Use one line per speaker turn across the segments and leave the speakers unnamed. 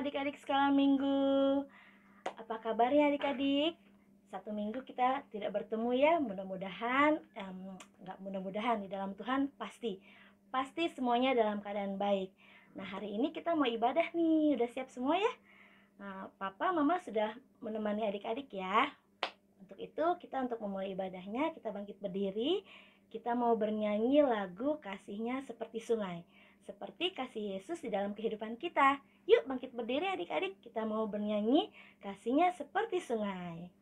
adik-adik sekolah minggu. Apa kabarnya adik-adik? Satu minggu kita tidak bertemu ya. Mudah-mudahan, nggak mudah-mudahan, di dalam Tuhan pasti semuanya dalam keadaan baik. Nah, hari ini kita mau ibadah nih. Udah siap semua ya? Nah, Papa, Mama sudah menemani adik-adik ya. Untuk itu, untuk memulai ibadahnya, kita bangkit berdiri. Kita mau bernyanyi lagu Kasihnya Seperti Sungai. Seperti kasih Yesus di dalam kehidupan kita. Yuk bangkit berdiri adik-adik. Kita mau bernyanyi Kasihnya Seperti Sungai.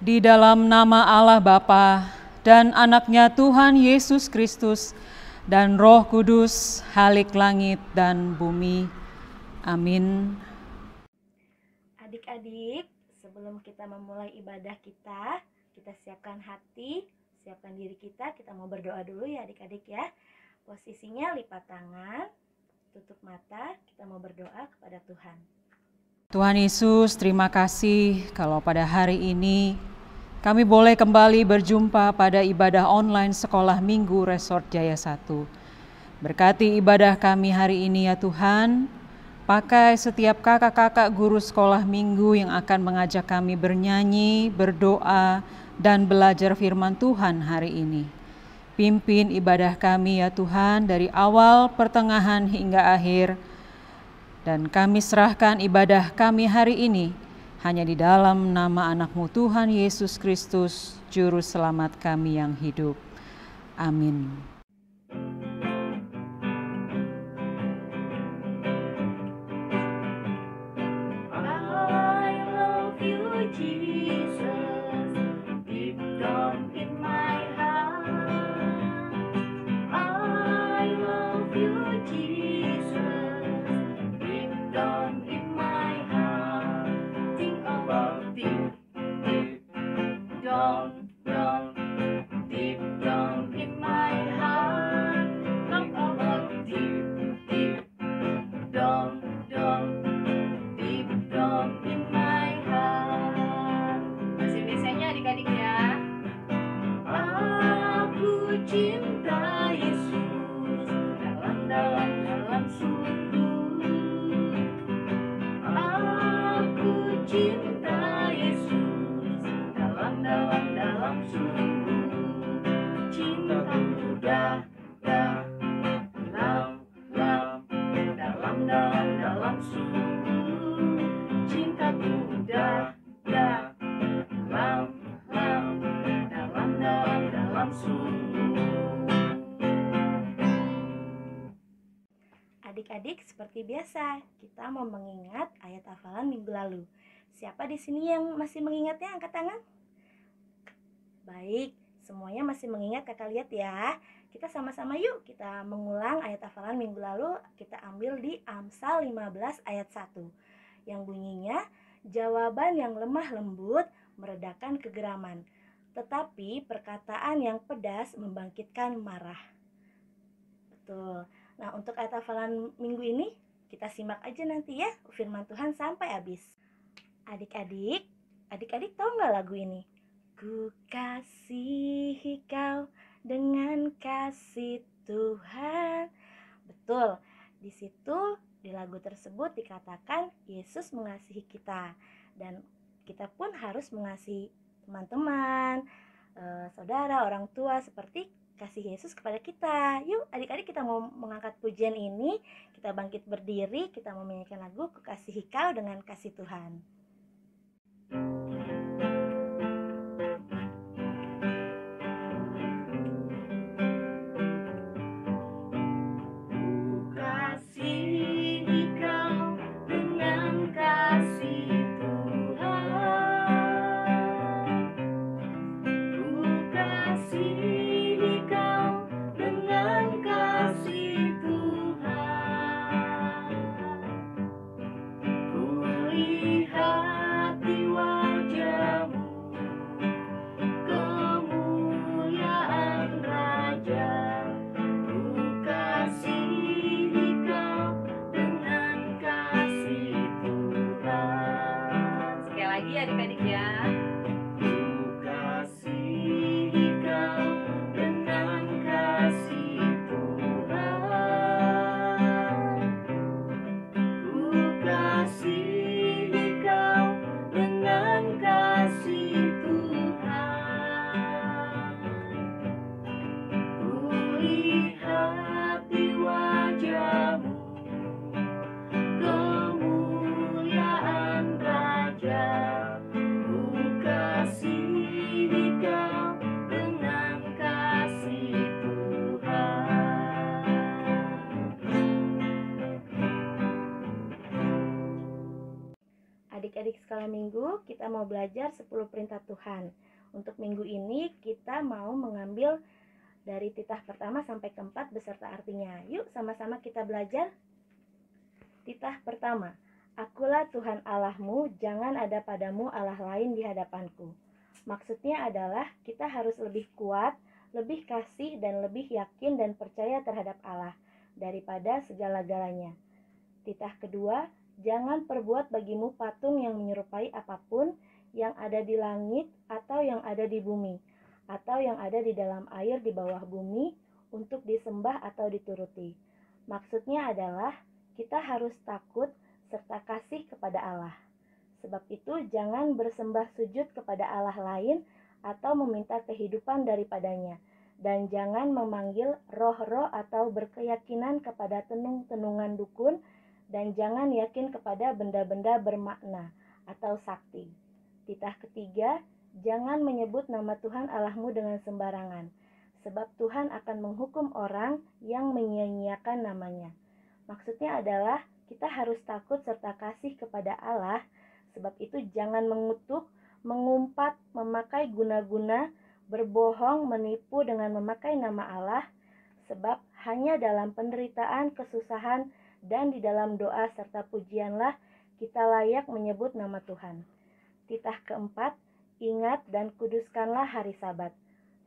Di dalam nama Allah Bapa dan Anaknya Tuhan Yesus Kristus dan Roh Kudus, halik langit dan bumi. Amin.
Adik-adik, sebelum kita memulai ibadah kita siapkan hati, siapkan diri kita mau berdoa dulu ya adik-adik ya. Posisinya lipat tangan, tutup mata, kita mau berdoa kepada Tuhan.
Tuhan Yesus, terima kasih kalau pada hari ini kami boleh kembali berjumpa pada ibadah online Sekolah Minggu Resort Jaya 1. Berkati ibadah kami hari ini ya Tuhan, pakai setiap kakak-kakak guru sekolah minggu yang akan mengajak kami bernyanyi, berdoa, dan belajar firman Tuhan hari ini. Pimpin ibadah kami ya Tuhan dari awal, pertengahan, hingga akhir. Dan kami serahkan ibadah kami hari ini hanya di dalam nama anak-Mu Tuhan Yesus Kristus, Juru Selamat kami yang hidup. Amin.
Adik-adik, seperti biasa, kita mau mengingat ayat hafalan minggu lalu. Siapa di sini yang masih mengingatnya? Angkat tangan. Baik, semuanya masih mengingat, kakak lihat ya. Kita sama-sama yuk, kita mengulang ayat hafalan minggu lalu. Kita ambil di Amsal 15 ayat 1. Yang bunyinya, jawaban yang lemah lembut meredakan kegeraman, tetapi perkataan yang pedas membangkitkan marah. Betul. Nah, untuk ayat hafalan minggu ini, kita simak aja nanti ya firman Tuhan sampai habis. Adik-adik, Adik-adik tahu nggak lagu ini? Ku kasihi kau dengan kasih Tuhan. Betul, di situ di lagu tersebut dikatakan Yesus mengasihi kita, dan kita pun harus mengasihi teman-teman, saudara, orang tua seperti kasih Yesus kepada kita. Yuk adik-adik, kita mau mengangkat pujian ini, kita bangkit berdiri, kita mau menyanyikan lagu Ku kasihi kau dengan kasih Tuhan. Adik-adik ya. Ku kasihi kau dengan kasih Tuhan. Ku kasihi kau dengan kasih Tuhan. Ku lihat di wajah-Mu kemuliaan Raja. Adik-adik sekolah minggu, kita mau belajar 10 perintah Tuhan. Untuk minggu ini kita mau mengambil dari titah pertama sampai keempat beserta artinya. Yuk sama-sama kita belajar. Titah pertama, Akulah Tuhan Allahmu, jangan ada padamu Allah lain di hadapanku. Maksudnya adalah kita harus lebih kuat, lebih kasih, dan lebih yakin dan percaya terhadap Allah daripada segala-galanya. Titah kedua, jangan perbuat bagimu patung yang menyerupai apapun yang ada di langit atau yang ada di bumi, atau yang ada di dalam air di bawah bumi untuk disembah atau dituruti. Maksudnya adalah kita harus takut serta kasih kepada Allah. Sebab itu jangan bersembah sujud kepada Allah lain atau meminta kehidupan daripadanya, dan jangan memanggil roh-roh atau berkeyakinan kepada tenung-tenungan dukun, dan jangan yakin kepada benda-benda bermakna atau sakti. Titah ketiga, jangan menyebut nama Tuhan Allahmu dengan sembarangan, sebab Tuhan akan menghukum orang yang menyia-nyiakan namanya. Maksudnya adalah kita harus takut serta kasih kepada Allah, sebab itu jangan mengutuk, mengumpat, memakai guna-guna, berbohong, menipu dengan memakai nama Allah, sebab hanya dalam penderitaan, kesusahan, dan di dalam doa serta pujianlah kita layak menyebut nama Tuhan. Titah keempat, ingat dan kuduskanlah hari Sabat.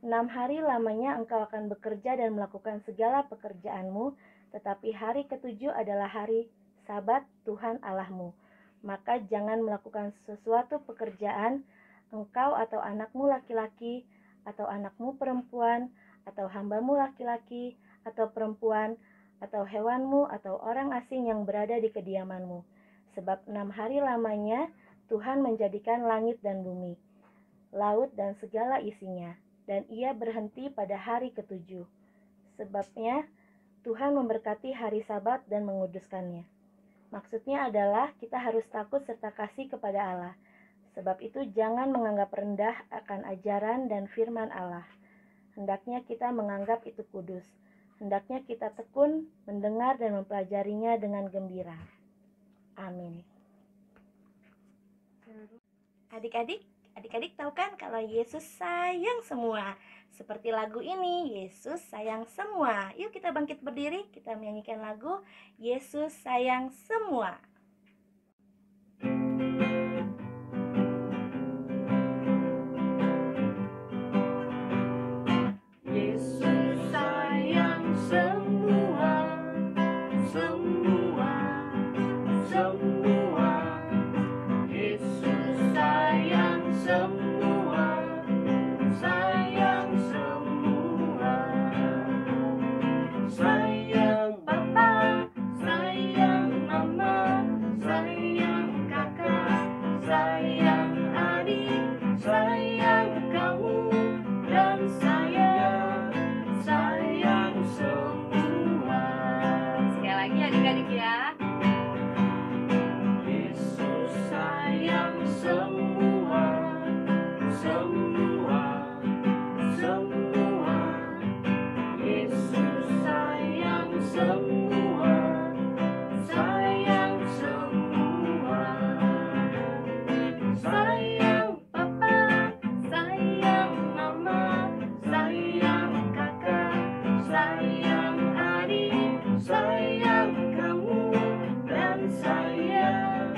6 hari lamanya engkau akan bekerja dan melakukan segala pekerjaanmu, tetapi hari ketujuh adalah hari Sabat Tuhan Allahmu. Maka jangan melakukan sesuatu pekerjaan, engkau atau anakmu laki-laki, atau anakmu perempuan, atau hambamu laki-laki, atau perempuan, atau hewanmu, atau orang asing yang berada di kediamanmu. Sebab 6 hari lamanya Tuhan menjadikan langit dan bumi, laut dan segala isinya, dan ia berhenti pada hari ketujuh. Sebabnya Tuhan memberkati hari Sabat dan menguduskannya. Maksudnya adalah kita harus takut serta kasih kepada Allah. Sebab itu jangan menganggap rendah akan ajaran dan firman Allah. Hendaknya kita menganggap itu kudus. Hendaknya kita tekun mendengar dan mempelajarinya dengan gembira. Amin. Adik-adik tahu kan kalau Yesus sayang semua. Seperti lagu ini, Yesus sayang semua. Yuk kita bangkit berdiri, kita menyanyikan lagu Yesus sayang semua. Yesus sayang semua, semua, semua. Yesus sayang
sayang adik, sayang kamu, dan sayang semua.
Sekali lagi adik-adik ya.
Yesus sayang semua, semua, semua. Yesus sayang semua, sayang semua. Sayang papa, sayang mama, sayang kakak, sayang adik, sayang kamu, dan sayang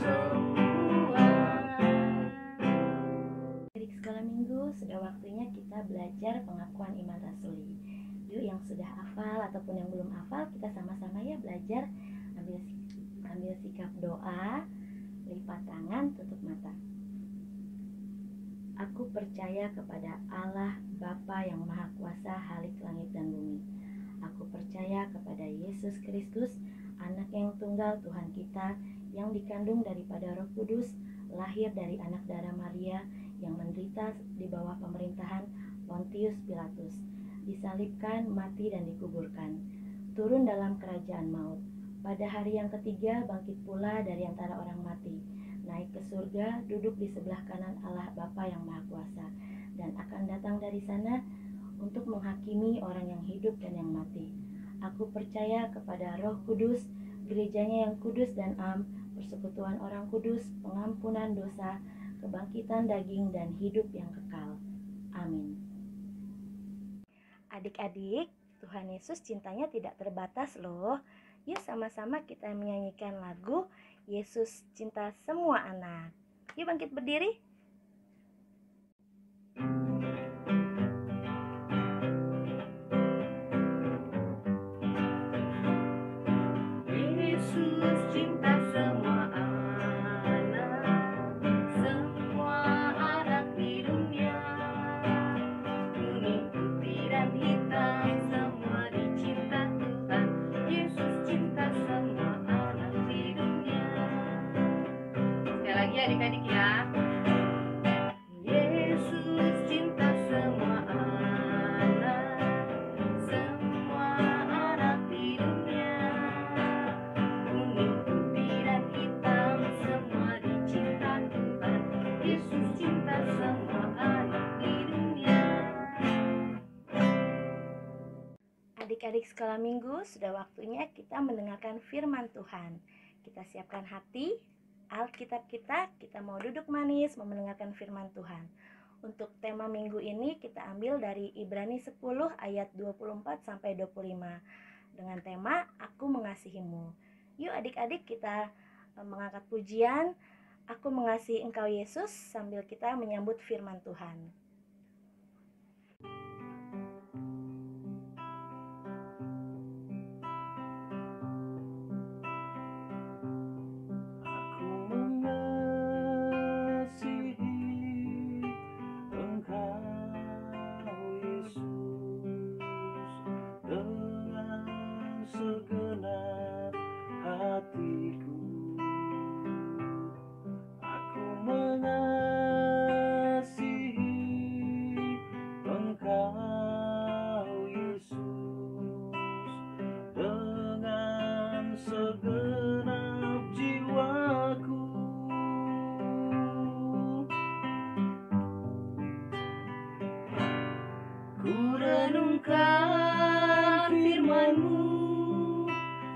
semua.
Adik sekolah minggu, sudah waktunya kita belajar pengakuan iman rasuli. Yuk yang sudah hafal ataupun yang belum hafal, kita sama-sama ya belajar. Ambil sikap doa, lipat tangan, tutup mata. Aku percaya kepada Allah Bapa yang Maha Kuasa Halik langit dan bumi. Aku percaya kepada Yesus Kristus, anak yang tunggal Tuhan kita, yang dikandung daripada Roh Kudus, lahir dari anak darah Maria, yang menderita di bawah pemerintahan Pontius Pilatus, disalibkan, mati dan dikuburkan, turun dalam kerajaan maut. Pada hari yang ketiga bangkit pula dari antara orang mati, naik ke surga, duduk di sebelah kanan Allah Bapa yang Maha Kuasa, dan akan datang dari sana untuk menghakimi orang yang hidup dan yang mati. Aku percaya kepada Roh Kudus, gerejanya yang kudus dan am, persekutuan orang kudus, pengampunan dosa, kebangkitan daging dan hidup yang kekal. Amin. Adik-adik, Tuhan Yesus cintanya tidak terbatas loh. Yuk sama-sama kita menyanyikan lagu Yesus Cinta Semua Anak. Yuk bangkit berdiri.
Yesus cinta semua anak di dunia. Kuning, putih, dan hitam, semua dicinta Tuhan. Yesus cinta semua anak di dunia.
Sekali lagi adik-adik ya.
Yesus cinta semua anak di dunia. Kuning, putih, dan hitam, semua dicinta Tuhan. Yesus cinta semua anak di dunia.
Adik-adik sekolah minggu, sudah waktunya kita mendengarkan firman Tuhan. Kita siapkan hati, Alkitab kita mau duduk manis mendengarkan firman Tuhan. Untuk tema minggu ini kita ambil dari Ibrani 10 ayat 24 sampai 25 dengan tema Aku Mengasihimu. Yuk adik-adik kita mengangkat pujian Aku Mengasihi Engkau Yesus sambil kita menyambut firman Tuhan.
Segenap hatiku, aku mengasihi Engkau Yesus dengan segenap jiwaku. Ku renungkan firman-Mu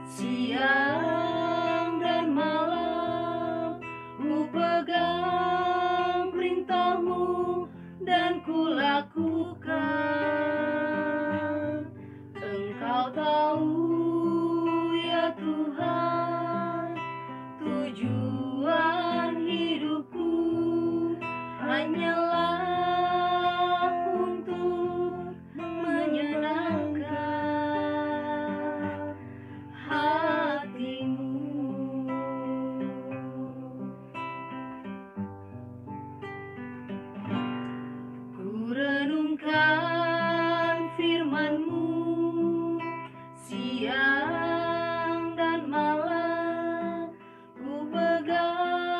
siang dan malam, ku pegang perintah-Mu dan ku lakukan. Engkau tahu ya Tuhan, tujuan hidupku hanyalah untuk menyenangkan hati-Mu. Ku renungkan firman-Mu siang dan malam, ku pegang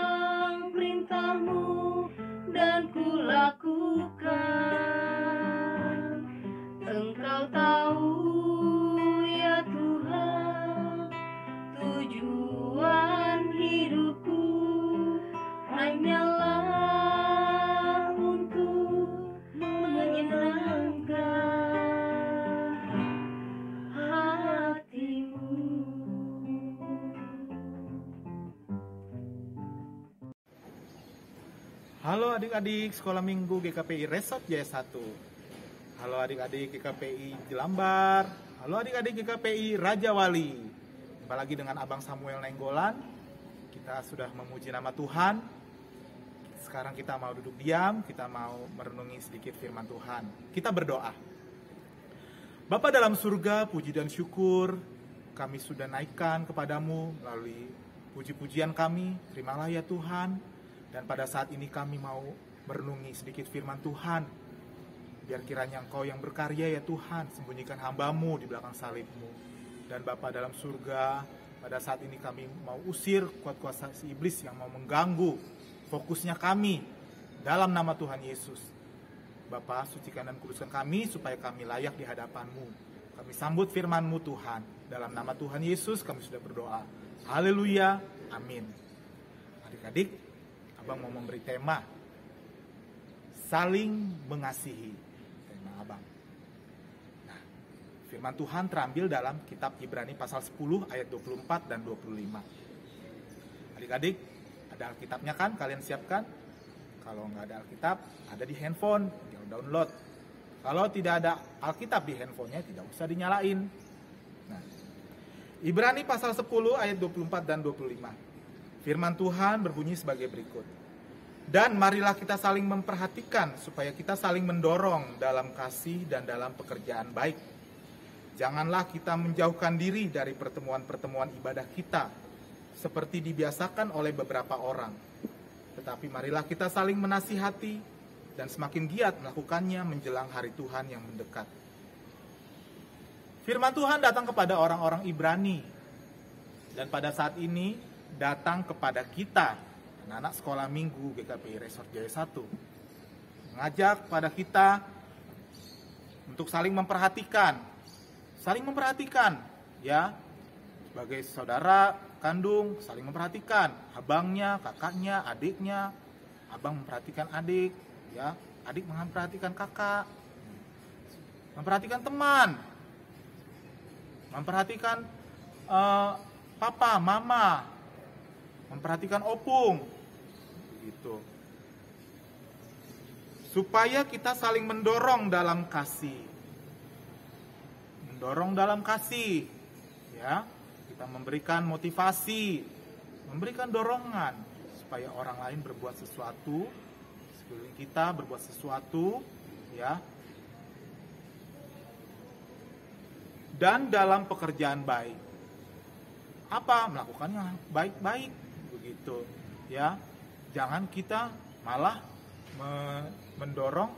Halo adik-adik Sekolah Minggu GKPI Resort Jaya 1. Halo adik-adik GKPI Jelambar. Halo adik-adik GKPI Raja Wali. Jumpa lagi dengan Abang Samuel Nenggolan. Kita sudah memuji nama Tuhan. Sekarang kita mau duduk diam, kita mau merenungi sedikit firman Tuhan. Kita berdoa. Bapa dalam surga, puji dan syukur kami sudah naikkan kepadamu melalui puji-pujian kami. Terimalah ya Tuhan. Dan pada saat ini kami mau merenungi sedikit firman Tuhan. Biar kiranya Engkau yang berkarya ya Tuhan, sembunyikan hamba-Mu di belakang salib-Mu. Dan Bapa dalam surga, pada saat ini kami mau usir kuat kuasa si iblis yang mau mengganggu fokusnya kami dalam nama Tuhan Yesus. Bapa, sucikan dan kuduskan kami supaya kami layak di hadapan-Mu. Kami sambut firman-Mu Tuhan. Dalam nama Tuhan Yesus kami sudah berdoa. Haleluya, amin. Adik-adik, Abang mau memberi tema saling mengasihi, tema Abang. Nah, firman Tuhan terambil dalam kitab Ibrani pasal 10 ayat 24 dan 25. Adik-adik, ada Alkitabnya kan? Kalian siapkan? Kalau nggak ada Alkitab, ada di handphone, tinggal download. Kalau tidak ada Alkitab di handphonenya, tidak usah dinyalain. Nah, Ibrani pasal 10 ayat 24 dan 25. Firman Tuhan berbunyi sebagai berikut. Dan marilah kita saling memperhatikan supaya kita saling mendorong dalam kasih dan dalam pekerjaan baik. Janganlah kita menjauhkan diri dari pertemuan-pertemuan ibadah kita seperti dibiasakan oleh beberapa orang. Tetapi marilah kita saling menasihati dan semakin giat melakukannya menjelang hari Tuhan yang mendekat. Firman Tuhan datang kepada orang-orang Ibrani. Dan pada saat ini datang kepada kita, anak-anak sekolah minggu GKPI Resort Jaya 1. Mengajak pada kita untuk saling memperhatikan. Saling memperhatikan, ya. Sebagai saudara kandung, saling memperhatikan. Abangnya, kakaknya, adiknya. Abang memperhatikan adik, ya. Adik memperhatikan kakak. Memperhatikan teman. Memperhatikan papa, mama. Memperhatikan opung, begitu. Supaya kita saling mendorong dalam kasih, ya. Kita memberikan motivasi, memberikan dorongan supaya orang lain berbuat sesuatu, sekeliling kita berbuat sesuatu, ya. Dan dalam pekerjaan baik, apa? Melakukannya baik-baik. Begitu, ya. Jangan kita malah mendorong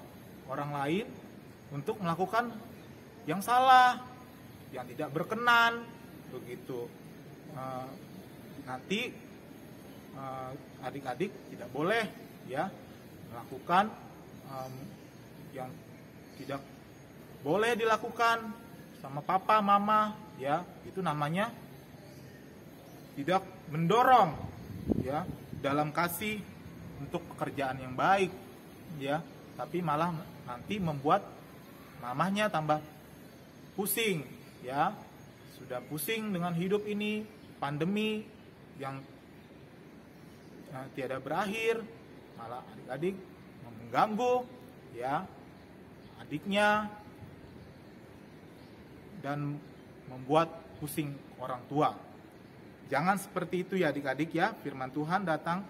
orang lain untuk melakukan yang salah, yang tidak berkenan, begitu. Nanti adik-adik tidak boleh, ya, melakukan yang tidak boleh dilakukan sama papa, mama, ya. Itu namanya tidak mendorong, ya, dalam kasih untuk pekerjaan yang baik, ya, tapi malah nanti membuat mamahnya tambah pusing, ya. Sudah pusing dengan hidup ini, pandemi yang tiada berakhir, malah adik-adik mengganggu, ya, adiknya dan membuat pusing orang tua. Jangan seperti itu ya adik-adik, ya. Firman Tuhan datang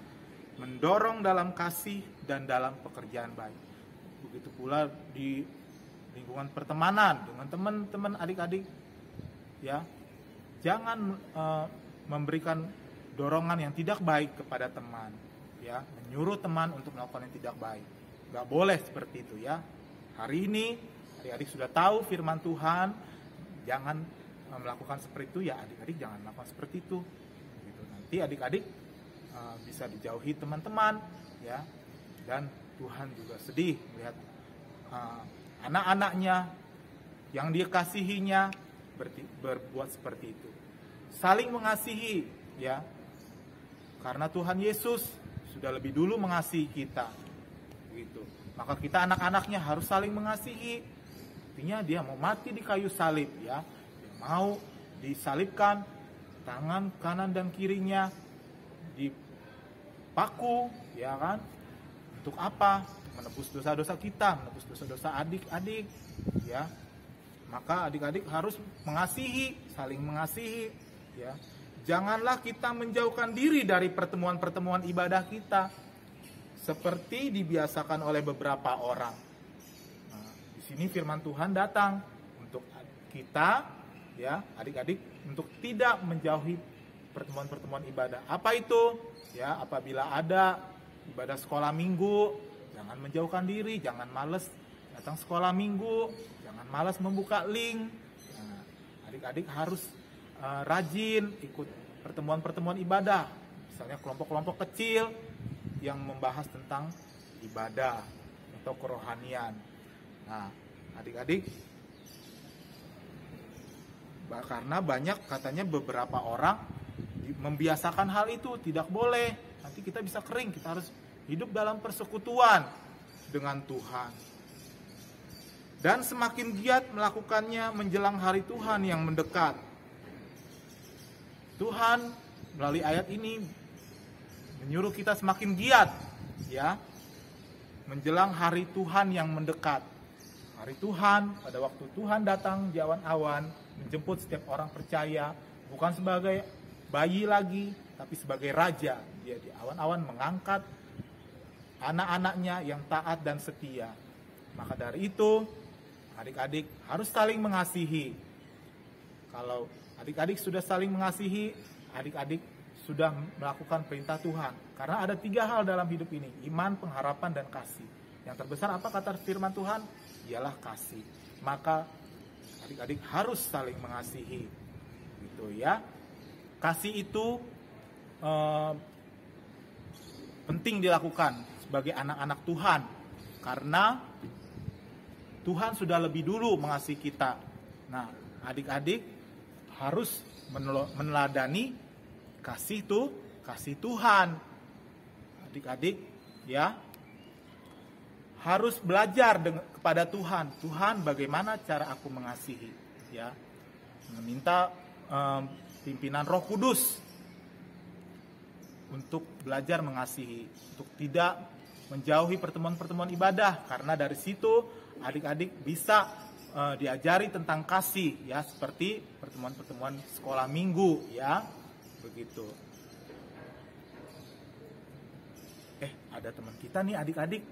mendorong dalam kasih dan dalam pekerjaan baik. Begitu pula di lingkungan pertemanan dengan teman-teman adik-adik, ya. Jangan memberikan dorongan yang tidak baik kepada teman, ya. Menyuruh teman untuk melakukan yang tidak baik. Gak boleh seperti itu, ya. Hari ini adik-adik sudah tahu firman Tuhan. Jangan melakukan seperti itu, ya adik-adik jangan melakukan seperti itu, gitu. Nanti adik-adik bisa dijauhi teman-teman, ya, dan Tuhan juga sedih melihat anak-anaknya yang dikasihinya berbuat seperti itu. Saling mengasihi, ya, karena Tuhan Yesus sudah lebih dulu mengasihi kita, gitu. Maka kita anak-anaknya harus saling mengasihi. Artinya dia mau mati di kayu salib, ya. Mau disalibkan, tangan kanan dan kirinya dipaku, ya kan, Untuk apa? Untuk menebus dosa-dosa kita, menebus dosa-dosa adik-adik, ya. Maka adik-adik harus mengasihi, saling mengasihi, ya. Janganlah kita menjauhkan diri dari pertemuan-pertemuan ibadah kita, seperti dibiasakan oleh beberapa orang. Nah, di sini firman Tuhan datang untuk kita, ya, adik-adik, untuk tidak menjauhi pertemuan-pertemuan ibadah. Apa itu? Ya, apabila ada ibadah sekolah minggu, jangan menjauhkan diri, jangan males datang sekolah minggu, jangan malas membuka link. Nah, adik-adik harus rajin ikut pertemuan-pertemuan ibadah, misalnya kelompok-kelompok kecil yang membahas tentang ibadah atau kerohanian. Nah, adik-adik, karena banyak katanya beberapa orang membiasakan hal itu, tidak boleh. Nanti kita bisa kering, kita harus hidup dalam persekutuan dengan Tuhan. Dan semakin giat melakukannya menjelang hari Tuhan yang mendekat. Tuhan melalui ayat ini menyuruh kita semakin giat, ya, menjelang hari Tuhan yang mendekat. Hari Tuhan, pada waktu Tuhan datang di awan-awan, menjemput setiap orang percaya, bukan sebagai bayi lagi, tapi sebagai raja. Dia di awan-awan mengangkat anak-anaknya yang taat dan setia. Maka dari itu, adik-adik harus saling mengasihi. Kalau adik-adik sudah saling mengasihi, adik-adik sudah melakukan perintah Tuhan. Karena ada 3 hal dalam hidup ini, iman, pengharapan, dan kasih. Yang terbesar apa kata firman Tuhan? Ialah kasih. Maka adik-adik harus saling mengasihi. Gitu ya. Kasih itu penting dilakukan sebagai anak-anak Tuhan. Karena Tuhan sudah lebih dulu mengasihi kita. Nah, adik-adik harus meneladani kasih Tuhan. Adik-adik, ya, harus belajar kepada Tuhan. Tuhan, bagaimana cara aku mengasihi, ya. Meminta pimpinan Roh Kudus untuk belajar mengasihi, untuk tidak menjauhi pertemuan-pertemuan ibadah, karena dari situ adik-adik bisa diajari tentang kasih, ya, seperti pertemuan-pertemuan sekolah minggu, ya, begitu. Ada teman kita nih, adik-adik.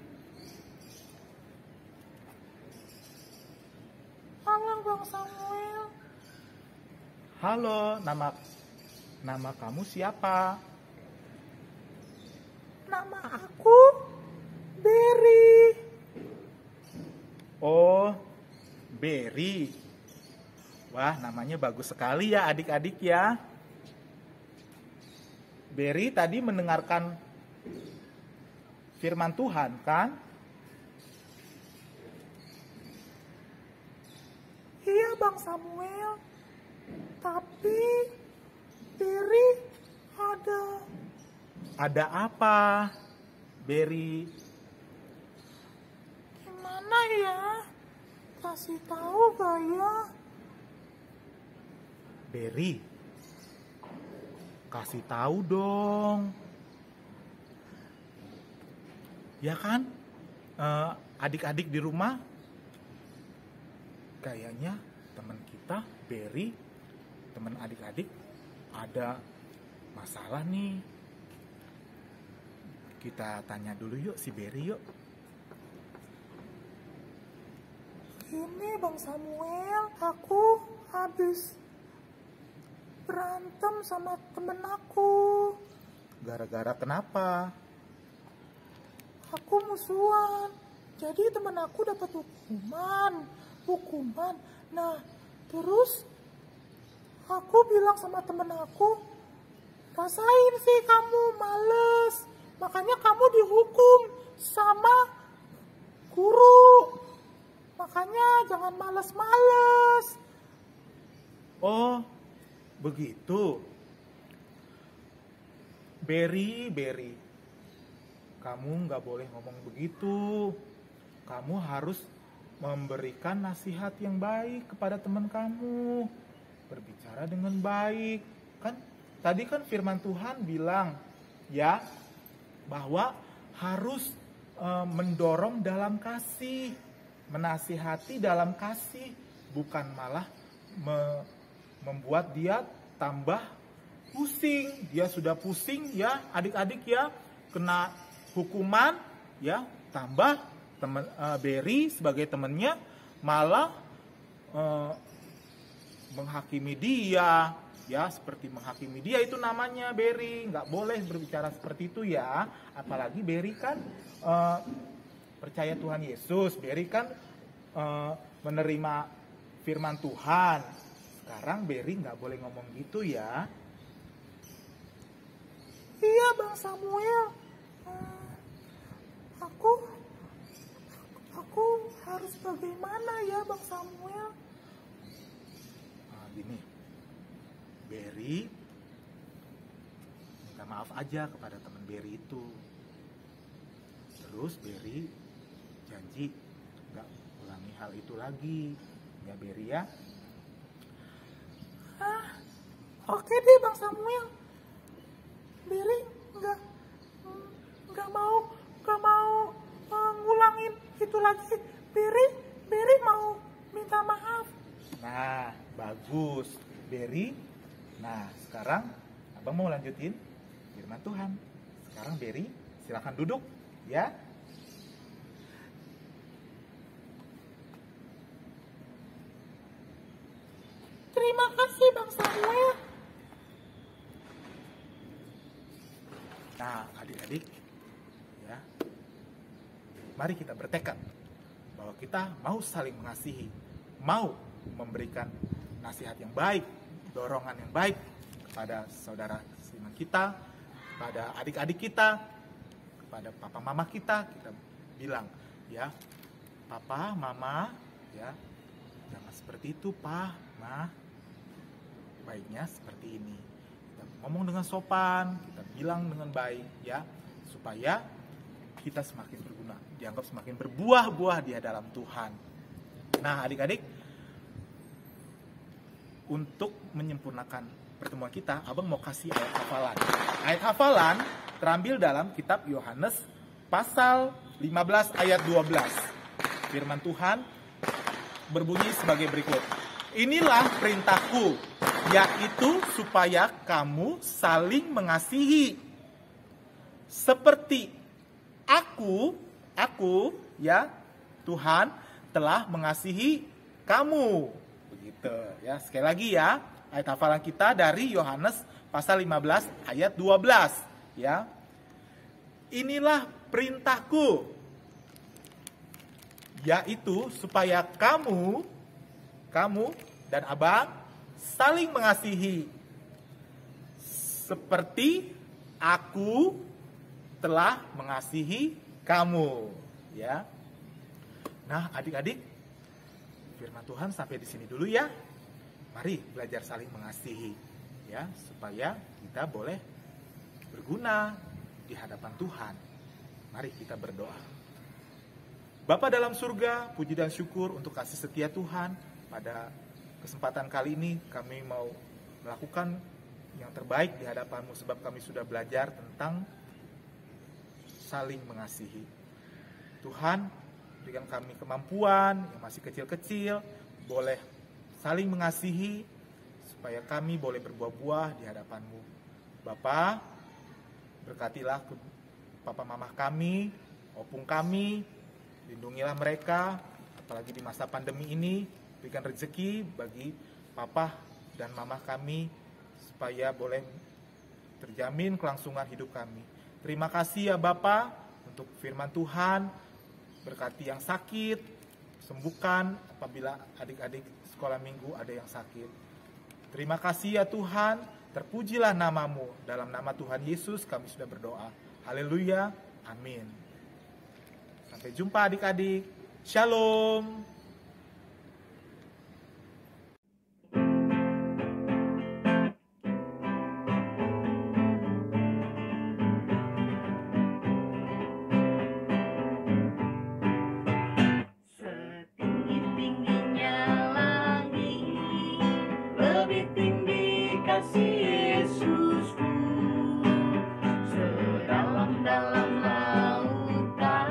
Halo Bang Samuel. Halo, nama kamu siapa? Nama aku Berry. Oh, Berry. Wah, namanya bagus sekali ya adik-adik ya. Berry tadi mendengarkan firman Tuhan kan? Iya Bang Samuel. Tapi Berry ada apa, Berry? Gimana ya? Kasih tahu gak ya? Berry, kasih tahu dong. Ya kan? Adik-adik di rumah, kayaknya teman kita, Berry, teman adik-adik, ada masalah nih. Kita tanya dulu yuk si Berry yuk. Ini Bang Samuel, aku habis berantem sama temen aku. Gara-gara kenapa? Aku musuhan, jadi temen aku dapat hukuman. Nah, terus aku bilang sama temen aku, rasain sih kamu males, makanya kamu dihukum sama guru. Makanya jangan males-males. Oh, begitu. Berry, kamu nggak boleh ngomong begitu. Kamu harus memberikan nasihat yang baik kepada teman kamu. Berbicara dengan baik. Kan tadi kan firman Tuhan bilang, ya, bahwa harus mendorong dalam kasih, menasihati dalam kasih, bukan malah membuat dia tambah pusing. Dia sudah pusing ya adik-adik ya, kena hukuman ya, tambah Berry sebagai temannya malah menghakimi dia ya, seperti menghakimi dia. Itu namanya Berry, nggak boleh berbicara seperti itu ya. Apalagi Berry kan percaya Tuhan Yesus, Berry kan menerima firman Tuhan. Sekarang Berry nggak boleh ngomong gitu ya. Iya Bang Samuel, aku harus bagaimana ya Bang Samuel? Gini, Berry minta maaf aja kepada teman Berry itu. Terus Berry janji nggak ulangi hal itu lagi, ya Berry ya. Oke deh Bang Samuel. Berry nggak mau ngulangin itu lagi. Berry mau minta maaf. Nah, bagus, Berry. Nah, sekarang Abang mau lanjutin firman Tuhan. Sekarang Berry, silakan duduk, ya. Terima kasih, Bang Samuel. Nah, adik-adik, ya, mari kita bertekad bahwa kita mau saling mengasihi, mau memberikan nasihat yang baik, dorongan yang baik kepada saudara seiman kita, kepada adik-adik kita, kepada papa mama kita bilang, ya, papa, mama, ya, jangan seperti itu, pa, ma, baiknya seperti ini. Kita ngomong dengan sopan, kita bilang dengan baik, ya, supaya kita semakin berguna, dianggap semakin berbuah-buah di hadapan Tuhan. Nah, adik-adik, untuk menyempurnakan pertemuan kita, Abang mau kasih ayat hafalan. Ayat hafalan terambil dalam kitab Yohanes pasal 15 ayat 12. Firman Tuhan berbunyi sebagai berikut. Inilah perintahku, yaitu supaya kamu saling mengasihi. Seperti aku, ya, Tuhan telah mengasihi kamu. Begitu ya, sekali lagi ya, ayat hafalan kita dari Yohanes pasal 15 ayat 12 ya. Inilah perintahku, yaitu supaya kamu dan Abang saling mengasihi seperti aku telah mengasihi kamu, ya. Nah, adik-adik, firman Tuhan sampai di sini dulu ya. Mari belajar saling mengasihi, ya, supaya kita boleh berguna di hadapan Tuhan. Mari kita berdoa. Bapa dalam surga, puji dan syukur untuk kasih setia Tuhan. Pada kesempatan kali ini kami mau melakukan yang terbaik di hadapan-Mu, sebab kami sudah belajar tentang saling mengasihi. Tuhan, berikan kami kemampuan yang masih kecil-kecil, boleh saling mengasihi, supaya kami boleh berbuah-buah di hadapan-Mu. Bapa, berkatilah ke papa mama kami, opung kami, lindungilah mereka, apalagi di masa pandemi ini. Berikan rezeki bagi papa dan mama kami, supaya boleh terjamin kelangsungan hidup kami. Terima kasih ya Bapa untuk firman Tuhan. Berkati yang sakit, sembuhkan apabila adik-adik sekolah minggu ada yang sakit. Terima kasih ya Tuhan, terpujilah namamu. Dalam nama Tuhan Yesus kami sudah berdoa. Haleluya, amin. Sampai jumpa adik-adik. Shalom.
Setinggi-tingginya langit, lebih tinggi kasih Yesusku. Sedalam-dalam lautan,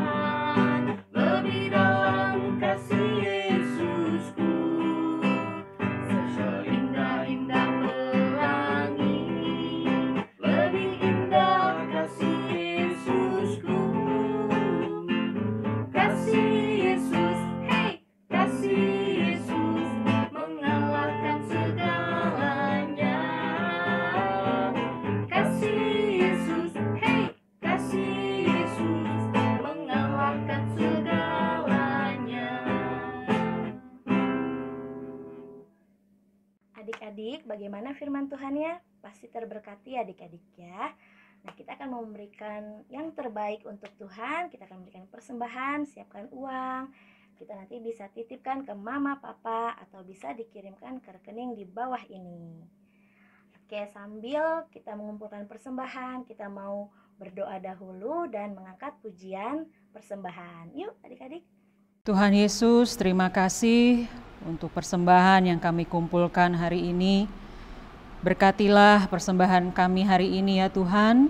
bagaimana firman Tuhannya? Pasti terberkati adik-adik ya. Nah, kita akan memberikan yang terbaik untuk Tuhan. Kita akan memberikan persembahan, siapkan uang. Kita nanti bisa titipkan ke mama, papa, atau bisa dikirimkan ke rekening di bawah ini. Oke, sambil kita mengumpulkan persembahan, kita mau berdoa dahulu dan mengangkat pujian persembahan. Yuk adik-adik.
Tuhan Yesus, terima kasih untuk persembahan yang kami kumpulkan hari ini. Berkatilah persembahan kami hari ini ya Tuhan,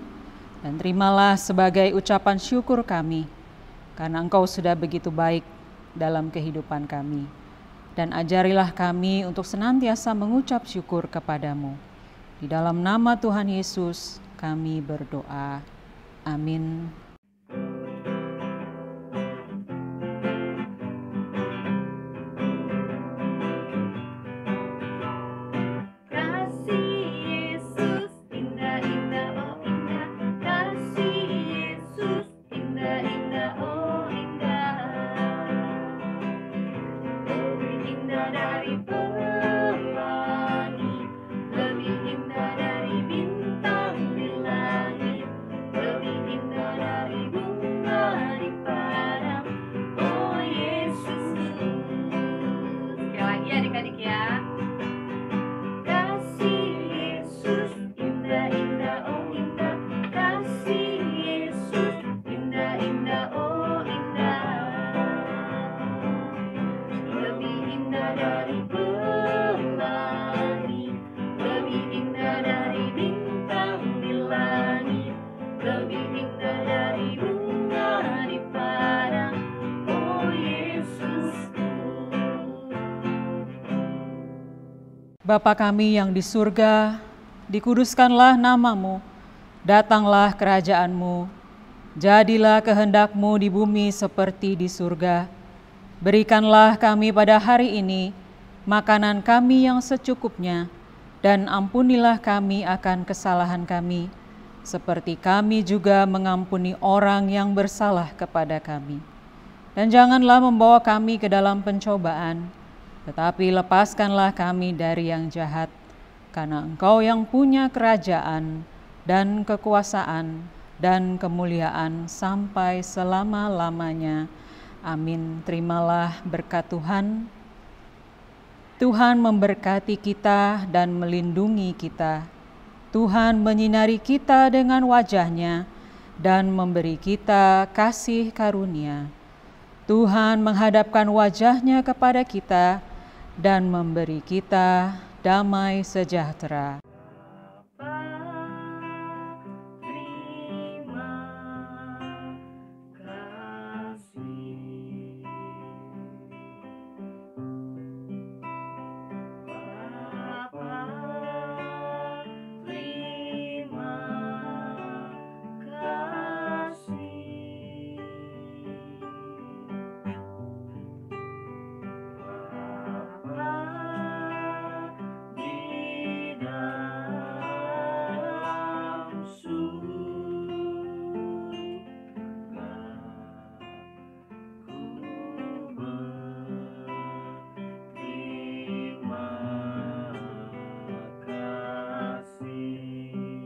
dan terimalah sebagai ucapan syukur kami, karena Engkau sudah begitu baik dalam kehidupan kami. Dan ajarilah kami untuk senantiasa mengucap syukur kepadamu. Di dalam nama Tuhan Yesus kami berdoa. Amin.
Kasih Yesus indah-indah, oh indah. Kasih Yesus indah-indah, oh indah. Lebih indah dari pelangi, lebih indah dari bintang di langit, lebih indah dari bunga di padang, oh Yesus. Sekali lagi adik-adik ya. Kasih Yesus indah-indah, oh indah. Kasih Yesus indah-indah, oh indah. Lebih indah dari pelangi, lebih indah dari bintang di langit, lebih indah dari bunga di padang, oh Yesusku.
Bapa kami yang di surga, dikuduskanlah namamu, datanglah kerajaanmu, jadilah kehendakmu di bumi seperti di surga. Berikanlah kami pada hari ini makanan kami yang secukupnya, dan ampunilah kami akan kesalahan kami, seperti kami juga mengampuni orang yang bersalah kepada kami. Dan janganlah membawa kami ke dalam pencobaan, tetapi lepaskanlah kami dari yang jahat, karena Engkau yang punya kerajaan dan kekuasaan dan kemuliaan sampai selama-lamanya. Amin. Terimalah berkat Tuhan. Tuhan memberkati kita dan melindungi kita. Tuhan menyinari kita dengan wajah-Nya dan memberi kita kasih karunia. Tuhan menghadapkan wajah-Nya kepada kita dan memberi kita damai sejahtera.
Terima kasih. Bapa, terima kasih. Bapa di dalam surga, ku berterima kasih.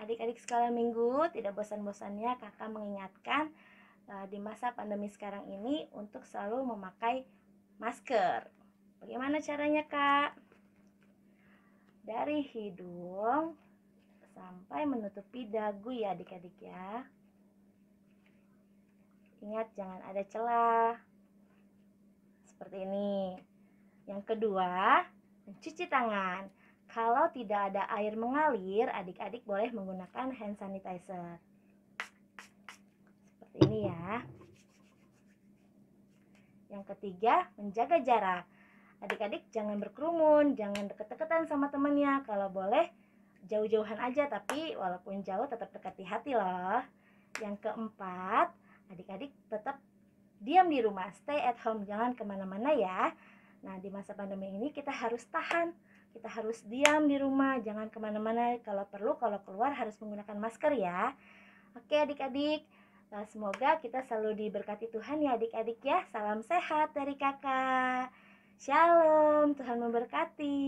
Adik-adik sekolah minggu, tidak bosan-bosannya kakak mengingatkan di masa pandemi sekarang ini untuk selalu memakai masker. Bagaimana caranya kak? Dari hidung sampai menutupi dagu ya adik-adik ya. Ingat jangan ada celah. Seperti ini. Yang kedua, mencuci tangan. Kalau tidak ada air mengalir, adik-adik boleh menggunakan hand sanitizer. Seperti ini ya. Yang ketiga, menjaga jarak. Adik-adik jangan berkerumun, jangan deket-deketan sama temannya. Kalau boleh, jauh-jauhan aja, tapi walaupun jauh tetap dekat di hati loh. Yang keempat, adik-adik tetap diam di rumah, stay at home, jangan kemana-mana ya. Nah, di masa pandemi ini kita harus tahan kita harus diam di rumah, jangan kemana-mana. Kalau perlu, kalau keluar harus menggunakan masker ya. Oke adik-adik, semoga kita selalu diberkati Tuhan ya adik-adik ya. Salam sehat dari kakak. Shalom, Tuhan memberkati.